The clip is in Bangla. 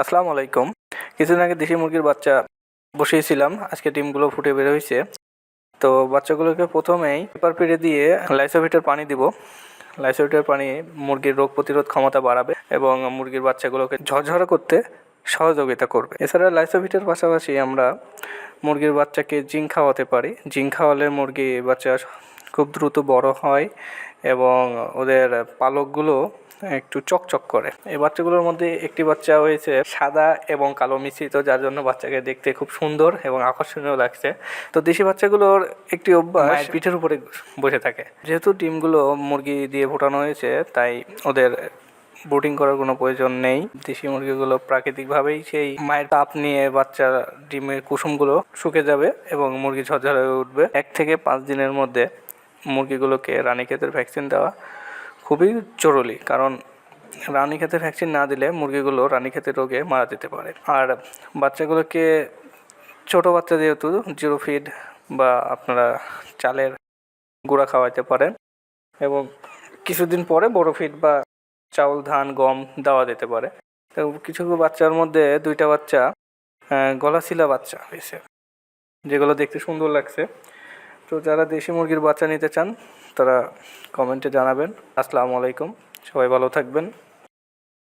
আসসালামু আলাইকুম। কিছুদিন আগে দেশি মুরগির বাচ্চা বসিয়েছিলাম, আজকে ডিমগুলো ফুটে বের হয়েছে। তো বাচ্চাগুলোকে প্রথমেই পেপার পেরে দিয়ে লাইসোভিটার পানি দিব। লাইসোভিটার পানি মুরগির রোগ প্রতিরোধ ক্ষমতা বাড়াবে এবং মুরগির বাচ্চাগুলোকে ঝরঝরা করতে সহযোগিতা করবে। এছাড়া লাইসোভিটার পাশাপাশি আমরা মুরগির বাচ্চাকে জিঙ্ক খাওয়াতে পারি। জিঙ্ক খাওয়ালে মুরগি বাচ্চা খুব দ্রুত বড় হয় এবং ওদের পালকগুলো একটু চকচক করে। এই বাচ্চাগুলোর মধ্যে একটি বাচ্চা হয়েছে সাদা এবং কালো মিশ্রিত, যার জন্য বাচ্চাকে দেখতে খুব সুন্দর এবং আকর্ষণীয় লাগছে। তো দেশি বাচ্চাগুলোর একটি অভ্যাস পিঠের উপরে বসে থাকে। যেহেতু ডিমগুলো মুরগি দিয়ে ফোটানো হয়েছে, তাই ওদের ব্রুডিং করার কোনো প্রয়োজন নেই। দেশি মুরগিগুলো প্রাকৃতিকভাবেই সেই মায়ের তাপ নিয়ে বাচ্চার ডিমের কুসুমগুলো শুকে যাবে এবং মুরগি ঝরঝরে হয়ে উঠবে। 1 থেকে 5 দিনের মধ্যে মুরগিগুলোকে রানীক্ষেতের ভ্যাকসিন দেওয়া খুবই জরুরি, কারণ রানীক্ষেতের ভ্যাকসিন না দিলে মুরগিগুলো রানীক্ষেতের রোগে মারা যেতে পারে। আর বাচ্চাগুলোকে ছোটো বাচ্চা যেহেতু 0 ফিড বা আপনারা চালের গুঁড়া খাওয়াতে পারেন এবং কিছুদিন পরে বড় ফিড বা চাউল, ধান, গম দেওয়া যেতে পারে। তো কিছু বাচ্চার মধ্যে 2টা বাচ্চা গলাশিলা বাচ্চা হয়েছে, যেগুলো দেখতে সুন্দর লাগছে। তো যারা দেশি মুরগির বাচ্চা নিতে চান তারা কমেন্টে জানাবেন। আসসালামু আলাইকুম, সবাই ভালো থাকবেন।